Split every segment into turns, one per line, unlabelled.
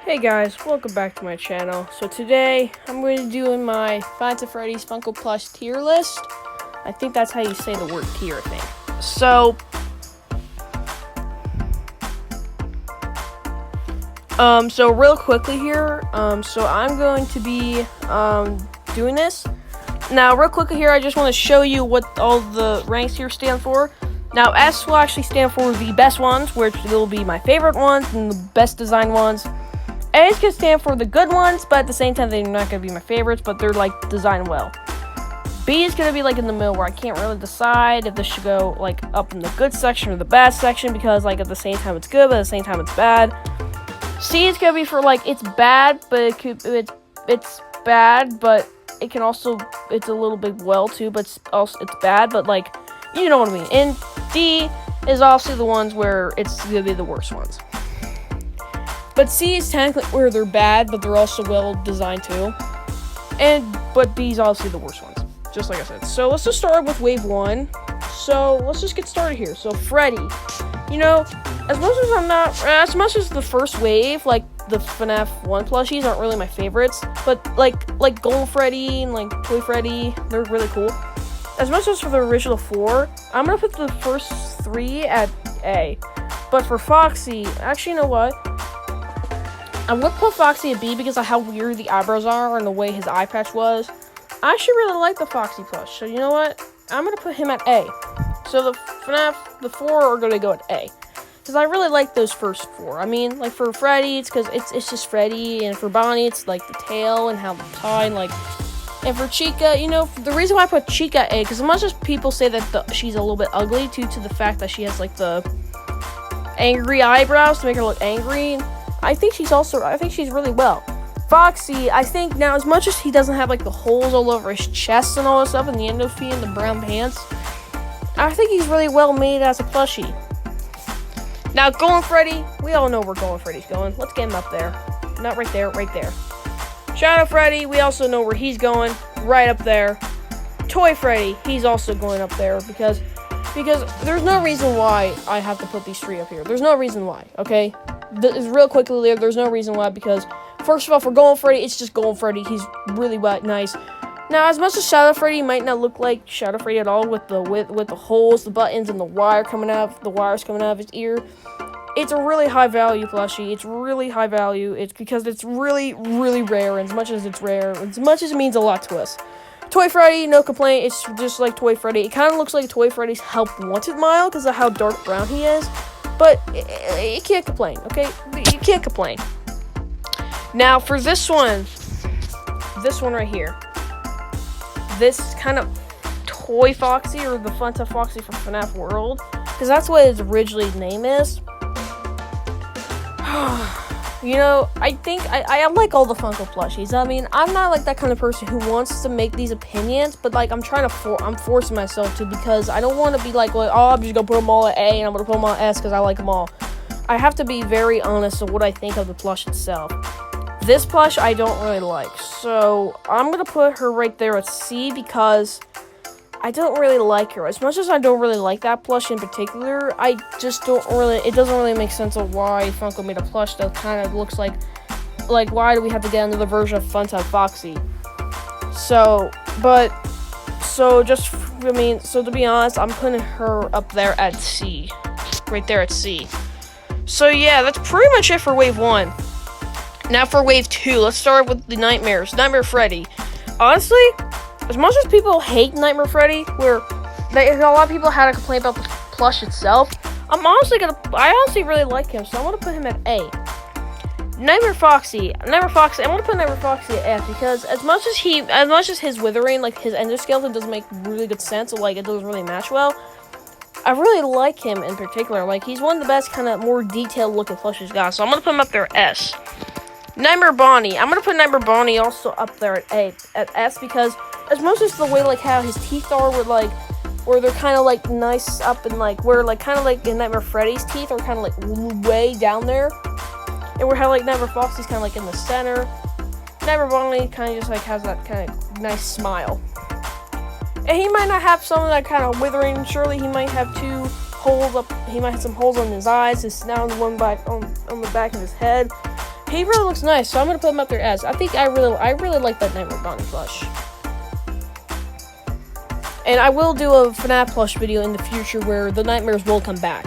Hey guys, welcome back to my channel. So today, I'm going to be doing my FNAF Freddy's Funko Plush tier list. I think that's how you say the word tier, I think. So real quickly here, so I'm going to be, doing this. Now, real quickly here, I just want to show you what all the ranks here stand for. Now, S will actually stand for the best ones, which will be my favorite ones and the best designed ones. A is going to stand for the good ones, but at the same time, they're not going to be my favorites, but they're, like, designed well. B is going to be, like, in the middle, where I can't really decide if this should go, like, up in the good section or the bad section, because, like, at the same time, it's good, but at the same time, it's bad. C is going to be for, like, it's bad, but it's bad, but it can also, it's a little bit well, too, but it's bad, but, like, you know what I mean. And D is also the ones where it's going to be the worst ones. But C is technically where they're bad, but they're also well designed too. But B is obviously the worst ones, just like I said. So let's just start with wave 1. So let's just get started here. So Freddy, you know, as much as the first wave, like the FNAF 1 plushies aren't really my favorites, but like Golden Freddy and like Toy Freddy, they're really cool. As much as for the original 4, I'm gonna put the first 3 at A. But for Foxy, actually, you know what? I'm going to put Foxy at B because of how weird the eyebrows are and the way his eye patch was. I actually really like the Foxy plush, so you know what? I'm going to put him at A. So the FNAF, the 4 are going to go at A. Because I really like those first 4. I mean, like for Freddy, it's because it's just Freddy, and for Bonnie, it's like the tail and how the tie, and like... And for Chica, you know, the reason why I put Chica at A, because as much as people say that she's a little bit ugly due to the fact that she has like the angry eyebrows to make her look angry, I think she's really well. Foxy, I think now, as much as he doesn't have like the holes all over his chest and all this stuff, and the endo feet and the brown pants, I think he's really well made as a plushie. Now, Golden Freddy, we all know where Golden Freddy's going. Let's get him up there. Not right there, right there. Shadow Freddy, we also know where he's going, right up there. Toy Freddy, he's also going up there because there's no reason why I have to put these 3 up here. There's no reason why, okay? Real quickly, there's no reason why, because first of all, for Golden Freddy, it's just Golden Freddy. He's really nice. Now, as much as Shadow Freddy might not look like Shadow Freddy at all, with the holes, the buttons, and the wires coming out of his ear, it's a really high value plushie. It's really high value. It's because it's really, really rare. And as much as it's rare, as much as it means a lot to us. Toy Freddy, no complaint. It's just like Toy Freddy. It kind of looks like Toy Freddy's Help Wanted Mile because of how dark brown he is. But you can't complain, okay? You can't complain. Now, for this one right here. This kind of Toy Foxy, or the FNAF Foxy from FNAF World. Because that's what his originally name is. You know, I think I like all the Funko plushies. I mean, I'm not like that kind of person who wants to make these opinions, but like I'm forcing myself to, because I don't want to be like, well, oh, I'm just gonna put them all at A and I'm gonna put them all at S because I like them all. I have to be very honest of what I think of the plush itself. This plush I don't really like, so I'm gonna put her right there at C because I don't really like her. As much as I don't really like that plush in particular, I just don't really, it doesn't really make sense of why Funko made a plush that kind of looks like why do we have to get another version of FNAF Foxy? So to be honest, I'm putting her up there at C. Right there at C. So yeah, that's pretty much it for wave 1. Now for wave 2, let's start with the Nightmares. Nightmare Freddy. Honestly, as much as people hate Nightmare Freddy, a lot of people had a complaint about the plush itself, I honestly really like him, so I'm gonna put him at A. Nightmare Foxy, I'm gonna put Nightmare Foxy at F because as much as his withering, like his endoskeleton doesn't make really good sense, or like it doesn't really match well, I really like him in particular. Like he's one of the best kind of more detailed looking plushes got, so I'm gonna put him up there at S. Nightmare Bonnie, I'm gonna put Nightmare Bonnie also up there at S because as much as the way like how his teeth are where they're kind of like nice up and like where like kind of like in Nightmare Freddy's teeth are kind of like way down there, and where how like Nightmare Foxy's kind of like in the center. Nightmare Bonnie kind of just like has that kind of nice smile, and he might not have some of that kind of withering. Surely he might have 2 holes up. He might have some holes on his eyes, his snout, and one back on the back of his head. he really looks nice, so I'm gonna put him up there as. I think I really like that Nightmare Bonnie plush. And I will do a FNAF plush video in the future where the nightmares will come back.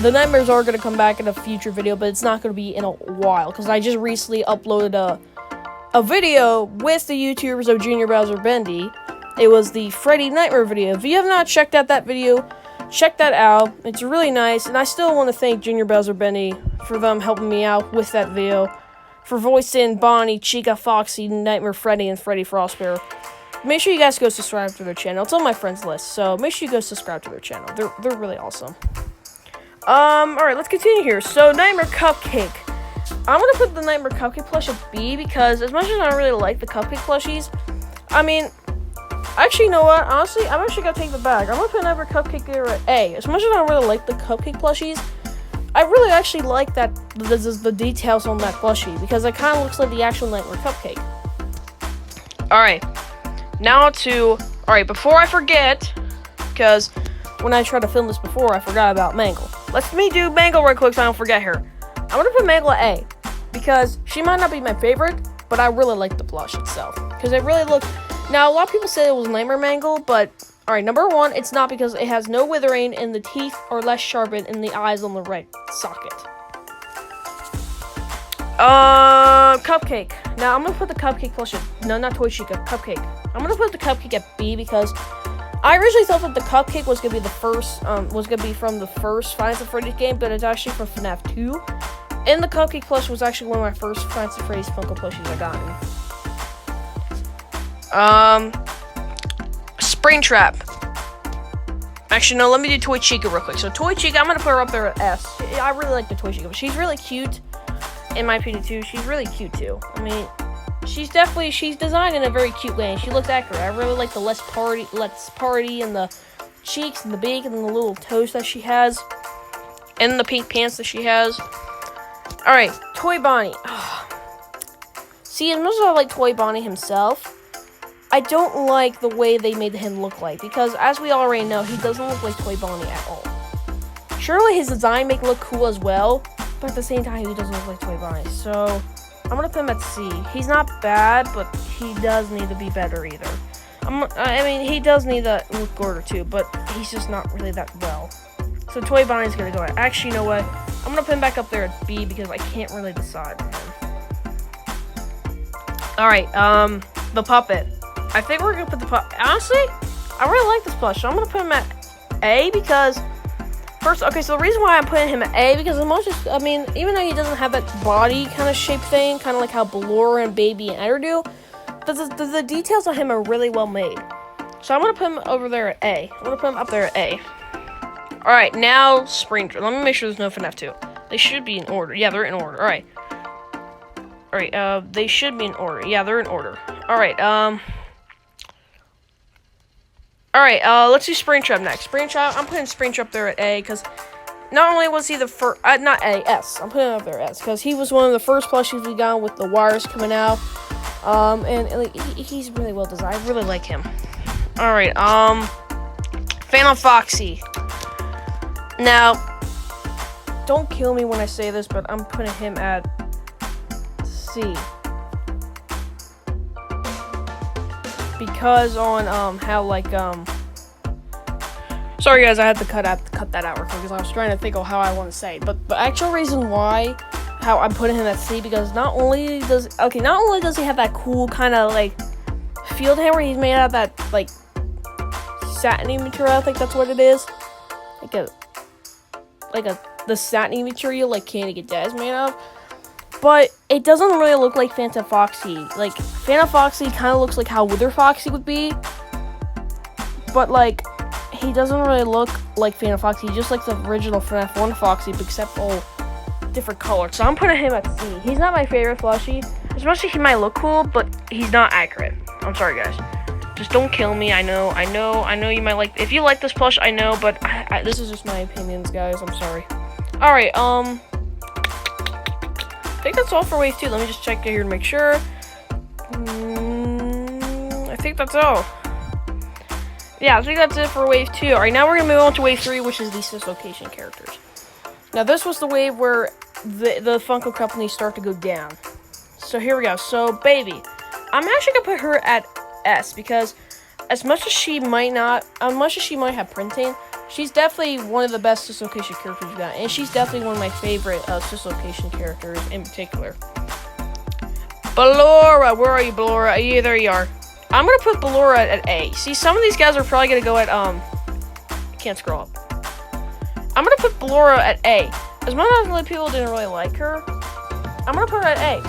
The nightmares are going to come back in a future video, but it's not going to be in a while, because I just recently uploaded a video with the YouTubers of Junior Bowser Bendy. It was the Freddy Nightmare video. If you have not checked out that video, check that out. It's really nice, and I still want to thank Junior Bowser Bendy for them helping me out with that video, for voicing Bonnie, Chica, Foxy, Nightmare Freddy, and Freddy Frostbear. Make sure you guys go subscribe to their channel. It's on my friends list, so make sure you go subscribe to their channel. They're really awesome. Alright, let's continue here. So, Nightmare Cupcake. I'm gonna put the Nightmare Cupcake plush at B, because as much as I don't really like the Cupcake plushies, I mean, actually, you know what? Honestly, I'm actually gonna take the back. I'm gonna put Nightmare Cupcake there at A. As much as I don't really like the Cupcake plushies, I really actually like that, the details on that plushie, because it kind of looks like the actual Nightmare Cupcake. Alright. Now alright, before I forget, because when I tried to film this before, I forgot about Mangle. Let me do Mangle real quick so I don't forget her. I'm going to put Mangle at A, because she might not be my favorite, but I really like the plush itself. Because it really looked... Now, a lot of people say it was Nightmare Mangle, but... Alright, number one, it's not, because it has no withering and the teeth are less sharpened and the eyes on the right socket. Cupcake. Now, I'm going to put the Cupcake plush at... No, not Toy Chica. Cupcake. I'm going to put the Cupcake at B, because I originally thought that the Cupcake was going to be the first, was going to be from the first Five Nights at Freddy's game, but it's actually from FNAF 2. And the Cupcake plush was actually one of my first Five Nights at Freddy's Funko plushies I got. Springtrap. Actually, no, let me do Toy Chica real quick. So, Toy Chica, I'm going to put her up there at S. I really like the Toy Chica, but she's really cute. In my opinion, too. She's really cute, too. I mean, she's designed in a very cute way, and she looks accurate. I really like the Let's Party, and the cheeks, and the beak, and the little toes that she has, and the pink pants that she has. Alright, Toy Bonnie. See, as much as I like Toy Bonnie himself, I don't like the way they made him look like, because as we already know, he doesn't look like Toy Bonnie at all. Surely his design make it look cool as well, but at the same time, he doesn't look like Toy Bonnie, so I'm going to put him at C. He's not bad, but he does need to be better either. I mean, he does need to look gorder too, but he's just not really that well. So Toy Bonnie's going to go at... Actually, you know what? I'm going to put him back up there at B, because I can't really decide on him. Alright, the puppet. I think we're going to put the puppet... Honestly, I really like this plush, so I'm going to put him at A, because... First, okay, so the reason why I'm putting him at A, because I mean, even though he doesn't have that body kind of shape thing, kind of like how Ballora and Baby and Eder do, the details on him are really well made. So I'm going to put him over there at A. I'm going to put him up there at A. Alright, now Springtrap. Let me make sure there's no FNAF 2. They should be in order. Yeah, they're in order. Alright. Alright, they should be in order. Yeah, they're in order. Alright, Alright, let's do Springtrap next. Springtrap, I'm putting Springtrap there at A, because not only was he the first, not A, S. I'm putting him up there at S, because he was one of the first plushies we got with the wires coming out. And he's really well designed. I really like him. Alright, Phantom Foxy. Now, don't kill me when I say this, but I'm putting him at C. Because on how sorry guys, I had to cut that out real quick, because I was trying to think of how I want to say it. But the actual reason why how I'm putting him at C, because not only does he have that cool kind of like field hammer, he's made out of that like satiny material. I think that's what it is, the satiny material like Candy Get Dead is made of. But it doesn't really look like Phantom Foxy. Like, Phantom Foxy kind of looks like how Wither Foxy would be. But, like, he doesn't really look like Phantom Foxy. He's just like the original FNAF 1 Foxy, except all different colors. So I'm putting him at C. He's not my favorite plushie. As much as he might look cool, but he's not accurate. I'm sorry, guys. Just don't kill me. I know you might like... If you like this plush, I know, but this is just my opinions, guys. I'm sorry. Alright, I think that's all for wave 2. Let me just check here to make sure. I think that's all. Yeah, I think that's it for wave 2. Alright, now we're going to move on to wave 3, which is the dislocation characters. Now, this was the wave where the Funko companies start to go down. So here we go. So baby, I'm actually gonna put her at S because as much as she might have printing, she's definitely one of the best dislocation characters we got, and she's definitely one of my favorite dislocation characters in particular. Ballora, where are you, Ballora? Yeah, there you are. I'm gonna put Ballora at A. See, some of these guys are probably gonna go at can't scroll up. I'm gonna put Ballora at A. As much as people didn't really like her, I'm gonna put her at A.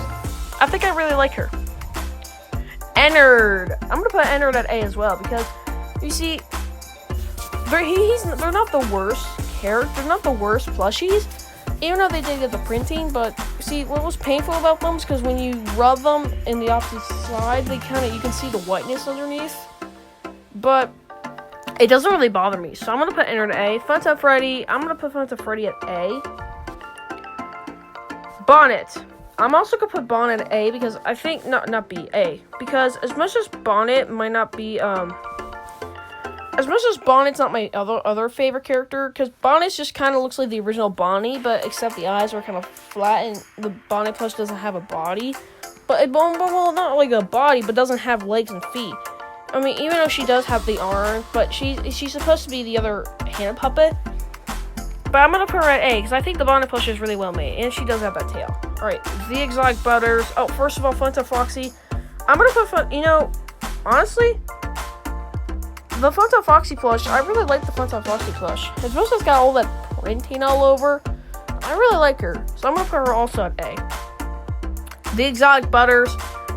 I think I really like her. Ennard. I'm gonna put Ennard at A as well because you see, they're not the worst character. They're not the worst plushies, even though they did get the printing. But see, what was painful about them is because when you rub them in the opposite side, you can see the whiteness underneath. But it doesn't really bother me, so I'm gonna put Ennard at A. FNAF Freddy. I'm gonna put FNAF Freddy at A. Bonnet. I'm also gonna put Bonnet at A because I think not B, A. Because as much as Bonnet might not be as much as Bonnet's not my other favorite character, because Bonnet just kind of looks like the original Bonnie, but except the eyes are kind of flat and the Bonnet plush doesn't have a body. But well, not like a body, but doesn't have legs and feet. I mean, even though she does have the arm, but she's supposed to be the other hand puppet. But I'm gonna put her at A because I think the Bonnet plush is really well made, and she does have that tail. All right, the Exotic Butters. Oh, first of all, FNAF Foxy. I'm gonna put honestly, the FNAF Foxy plush. I really like the FNAF Foxy plush. As much as it's got all that printing all over, I really like her, so I'm gonna put her also at A. The Exotic Butters.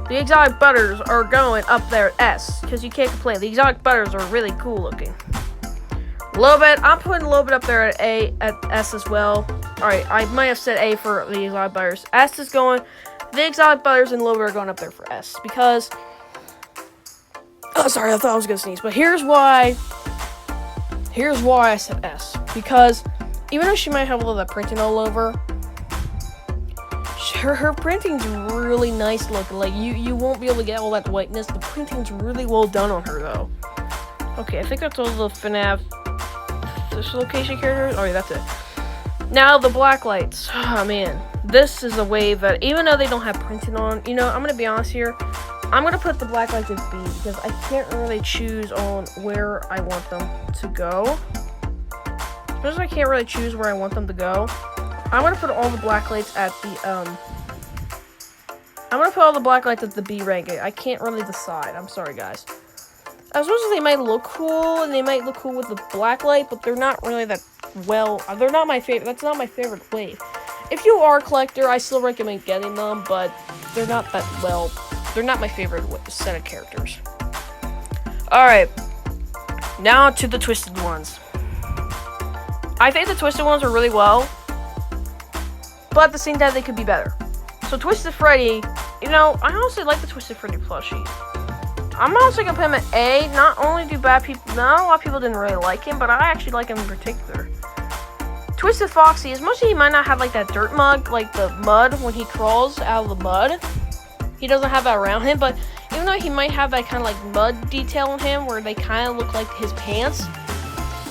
The Exotic Butters are going up there at S because you can't complain. The Exotic Butters are really cool looking. Lobet, I'm putting Lobet up there at S as well. Alright, I might have said A for the Exotic Butters. S is going, the Exotic Butters and Lobet are going up there for S because, oh sorry, I thought I was going to sneeze, but here's why I said S. Because even though she might have a little of that printing all over, her printing's really nice looking. Like, you won't be able to get all that whiteness. The printing's really well done on her, though. Okay, I think that's all the FNAF dislocation characters. Oh, yeah, that's it. Now, the black lights. Oh, man. This is a wave that, even though they don't have printing on, I'm going to be honest here. I'm going to put the black lights at B because I can't really choose on where I want them to go. Especially I can't really choose where I want them to go. I'm going to put all the black lights at the, I'm going to put all the black lights at the B rank. I can't really decide. I'm sorry, guys. As much as they might look cool, and they might look cool with the black light, but they're not really that well. They're not my favorite. That's not my favorite wave. If you are a collector, I still recommend getting them, but they're not that well. They're not my favorite set of characters. Alright. Now to the Twisted ones. I think the Twisted ones are really well, but at the same time, they could be better. So Twisted Freddy, I honestly like the Twisted Freddy plushie. I'm also gonna put him at A. Not only do not a lot of people didn't really like him, but I actually like him in particular. Twisted Foxy, as much as he might not have like that dirt mud, like the mud when he crawls out of the mud, he doesn't have that around him, but even though he might have that kind of like mud detail on him where they kind of look like his pants,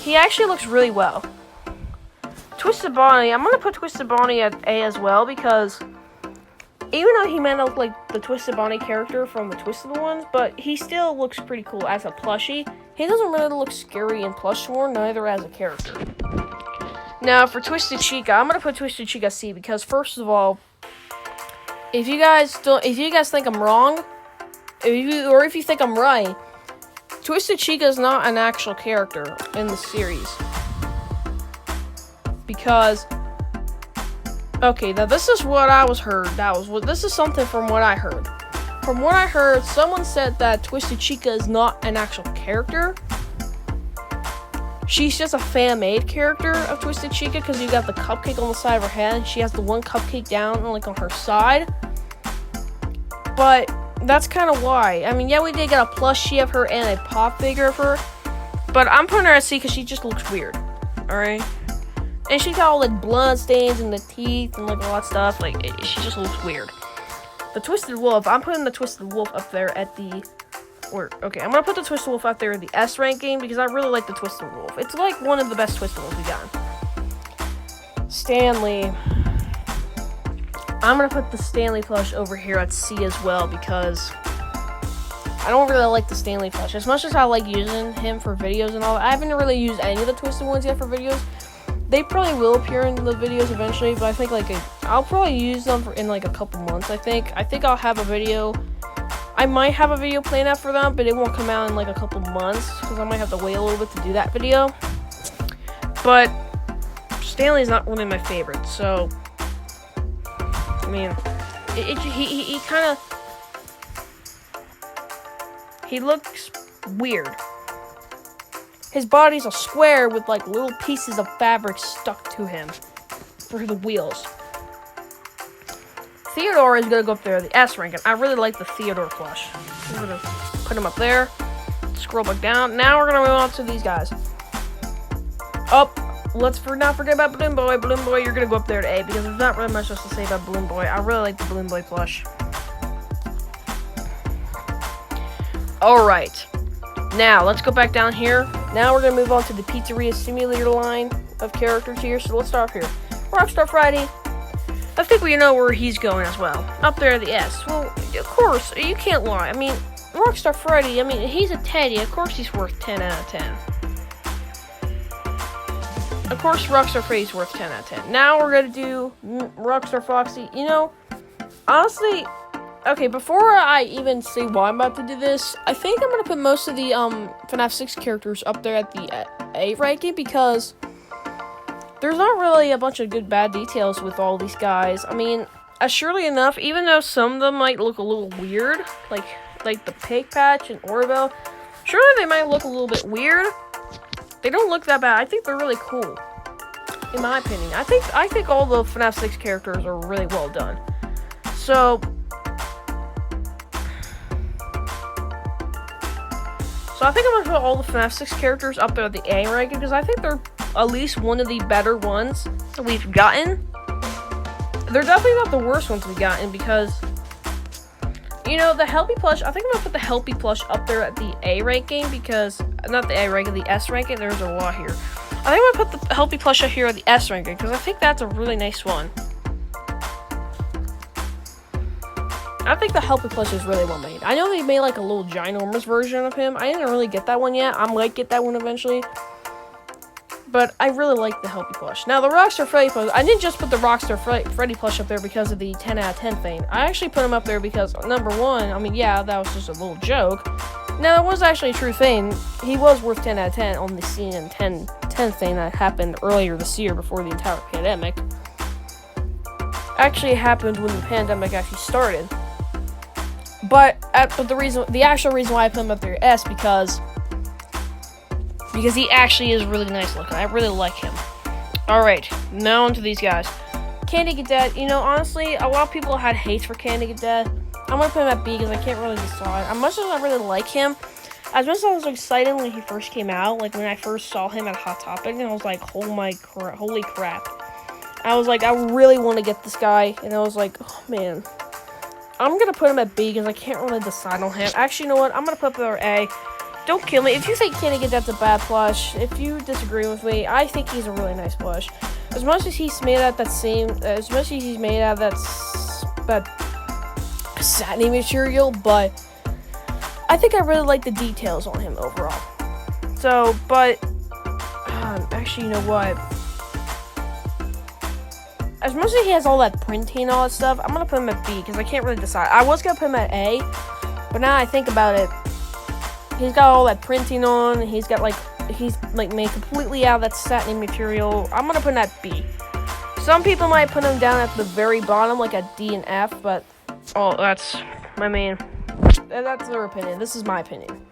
he actually looks really well. Twisted Bonnie, I'm gonna put Twisted Bonnie at A as well because even though he might not look like the Twisted Bonnie character from the Twisted ones, but he still looks pretty cool as a plushie. He doesn't really look scary in plush form, neither as a character. Now, for Twisted Chica, I'm gonna put Twisted Chica C because, first of all, if you guys think I'm wrong, if you think I'm right, Twisted Chica is not an actual character in the series. Because, okay, now this is what I was heard. This is something from what I heard. From what I heard, someone said that Twisted Chica is not an actual character. She's just a fan-made character of Twisted Chica because you got the cupcake on the side of her head and she has the one cupcake down like on her side. But that's kind of why. I mean, yeah, we did get a plushie of her and a pop figure of her, but I'm putting her at C because she just looks weird. Alright? And she's got all like blood stains in the teeth and like all that stuff. Like, she just looks weird. The Twisted Wolf, I'm putting the Twisted Wolf up there at the... Okay, I'm gonna put the Twisted Wolf out there in the S ranking because I really like the Twisted Wolf. It's like one of the best Twisted Wolves we got. Stanley. I'm gonna put the Stanley plush over here at C as well because I don't really like the Stanley plush. As much as I like using him for videos and all that, I haven't really used any of the twisted ones yet for videos. They probably will appear in the videos eventually, but I think I'll probably use them in like a couple months. I think I'll have a video. I might have a video planned out for them, but it won't come out in like a couple months because I might have to wait a little bit to do that video. But Stanley's not really my favorite, so I mean, he kind of, he looks weird. His body's a square with like little pieces of fabric stuck to him for the wheels. Theodore is gonna go up there, the S rank, and I really like the Theodore plush. We're gonna put him up there. Scroll back down. Now we're gonna move on to these guys. Let's not forget about Balloon Boy. Balloon Boy, you're gonna go up there to A because there's not really much else to say about Balloon Boy. I really like the Balloon Boy plush. Alright. Now, let's go back down here. Now we're gonna move on to the Pizzeria Simulator line of characters here. So let's start here. Rockstar Friday. I think we know where he's going as well. Up there at the S. Well, of course, you can't lie. I mean, Rockstar Friday, I mean, he's a teddy. Of course he's worth 10 out of 10. Of course, Rockstar Freddy's worth 10 out of 10. Now we're going to do Rockstar Foxy. You know, honestly, okay, before I even say why I'm about to do this, I think I'm going to put most of the FNAF 6 characters up there at the A ranking because there's not really a bunch of good bad details with all these guys. I mean, surely enough, even though some of them might look a little weird, like the Pig Patch and Orville, surely they might look a little bit weird. They don't look that bad. I think they're really cool, in my opinion. I think all the FNAF 6 characters are really well done. So I think I'm going to put all the FNAF 6 characters up there at the A ranking because I think they're at least one of the better ones that we've gotten. They're definitely not the worst ones we've gotten because, you know, the Helpy plush, I think I'm going to put the Helpy plush up there at the A ranking because, not the A ranking, the S ranking, there's a lot here. I think I'm going to put the Helpy plush up here at the S ranking because I think that's a really nice one. I think the Helpy plush is really well made. I know they made like a little ginormous version of him. I didn't really get that one yet. I might get that one eventually. But I really like the Helpy plush. Now, the Rockstar Freddy plush, I didn't just put the Rockstar Freddy plush up there because of the 10 out of 10 thing. I actually put him up there because, number one, I mean, yeah, that was just a little joke. Now, that was actually a true thing. He was worth 10 out of 10 on the scene 10 thing that happened earlier this year before the entire pandemic. Actually, it happened when the pandemic actually started. But the actual reason why I put him up there S because he actually is really nice looking. I really like him. Alright, now on to these guys. Candy Cadet, you know, honestly, a lot of people had hate for Candy Cadet. I'm going to put him at B because I can't really decide. As much as I really like him, as much as I was excited when he first came out, like when I first saw him at Hot Topic, and I was like, holy crap. I was like, I really want to get this guy, and I was like, oh man. I'm going to put him at B because I can't really decide on him. Actually, you know what? I'm going to put him at A. Don't kill me. If you think Candy Cadet's a bad plush, if you disagree with me, I think he's a really nice plush. As much as he's made out of that satiny material, but I think I really like the details on him overall. So, but, actually, you know what? As much as he has all that printing and all that stuff, I'm going to put him at B because I can't really decide. I was going to put him at A, but now I think about it, he's got all that printing on, he's made completely out of that satiny material. I'm going to put him at B. Some people might put him down at the very bottom, like at D and F, but, that's their opinion. This is my opinion.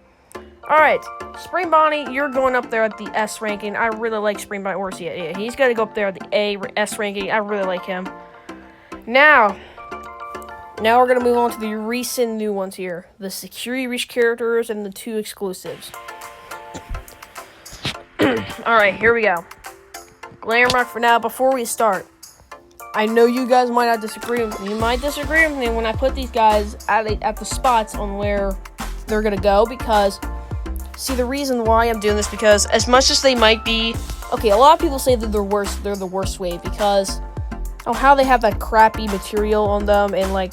Alright, Spring Bonnie, you're going up there at the S ranking. I really like Spring Bonnie. Where's he at? Yeah, he's got to go up there at the S ranking. I really like him. Now we're going to move on to the recent new ones here. The Security Reach characters and the 2 exclusives. Alright, here we go. Glam Rock for now. Before we start, I know you guys might not disagree with me. You might disagree with me when I put these guys at the spots on where they're going to go because... See, the reason why I'm doing this because as much as they might be, okay, a lot of people say that they're the worst wave because how they have that crappy material on them, and like,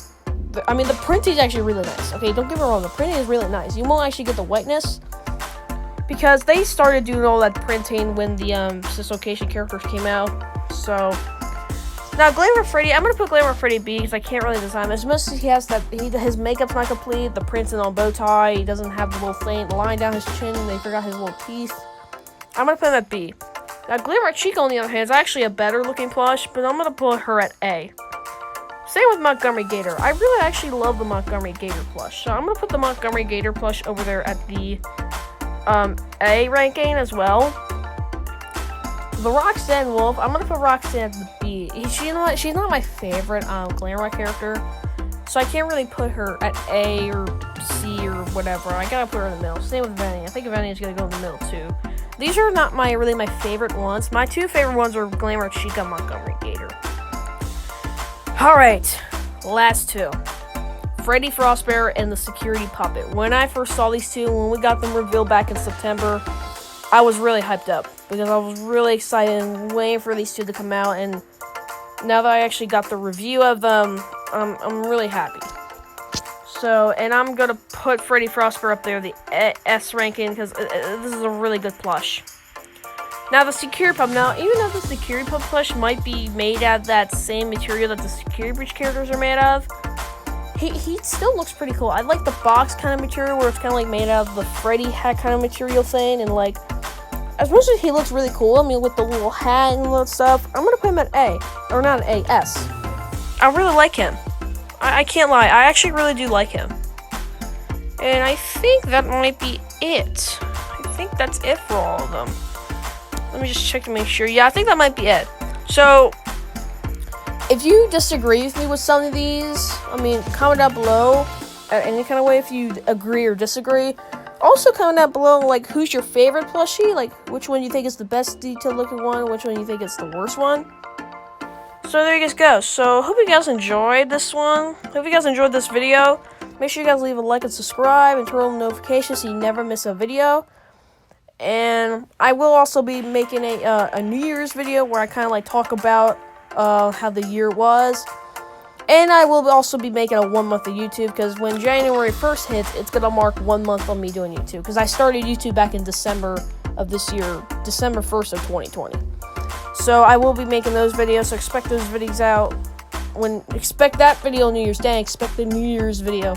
I mean, the printing is actually really nice. Okay, don't get me wrong, the printing is really nice. You won't actually get the whiteness because they started doing all that printing when the Dislocation characters came out. So now Glamour Freddy, I'm gonna put Glamour Freddy B because I can't really design this. Mostly he has that his makeup's not complete, the printing on bow tie, he doesn't have the little thing, the line down his chin, and they forgot his little teeth. I'm gonna put him at B. Now Glamour Chica, on the other hand, is actually a better looking plush, but I'm gonna put her at A. Same with Montgomery Gator. I really actually love the Montgomery Gator plush, so I'm gonna put the Montgomery Gator plush over there at the A ranking as well. The Roxanne Wolf, I'm gonna put Roxanne at the B. She's not my favorite Glamour character, so I can't really put her at A or C or whatever. I gotta put her in the middle. Same with Venny. I think Venny is gonna go in the middle too. These are not really my favorite ones. My two favorite ones are Glamour Chica and Montgomery Gator. Alright, last two. Freddy Frostbear and the Security Puppet. When I first saw these two, when we got them revealed back in September, I was really hyped up because I was really excited and waiting for these two to come out, and now that I actually got the review of them, I'm really happy. So, and I'm gonna put Freddy Frostbear up there, the S ranking, because this is a really good plush. Now the Security Pup, even though the Security Pup plush might be made out of that same material that the Security Breach characters are made of, he still looks pretty cool. I like the box kind of material where it's kind of like made out of the Freddy hat kind of material thing, and like, as much as he looks really cool, I mean, with the little hat and all that stuff, I'm gonna put him at A, or not A, S. I really like him. I can't lie, I actually really do like him. And I think that might be it. I think that's it for all of them. Let me just check to make sure. Yeah, I think that might be it. So, if you disagree with me with some of these, I mean, comment down below at any kind of way if you agree or disagree. Also, comment down below, like, who's your favorite plushie? Like, which one you think is the best detailed looking one, which one you think is the worst one. So, there you guys go. So, hope you guys enjoyed this one. Hope you guys enjoyed this video. Make sure you guys leave a like and subscribe and turn on the notifications so you never miss a video. And I will also be making a New Year's video where I kind of like talk about how the year was. And I will also be making a 1 month of YouTube, because when January 1st hits, it's going to mark 1 month on me doing YouTube. Because I started YouTube back in December of this year, December 1st of 2020. So I will be making those videos, so expect those videos out. Expect that video on New Year's Day, expect the New Year's video.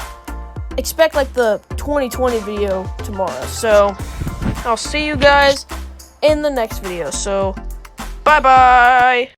Expect like the 2020 video tomorrow. So I'll see you guys in the next video. So, bye-bye!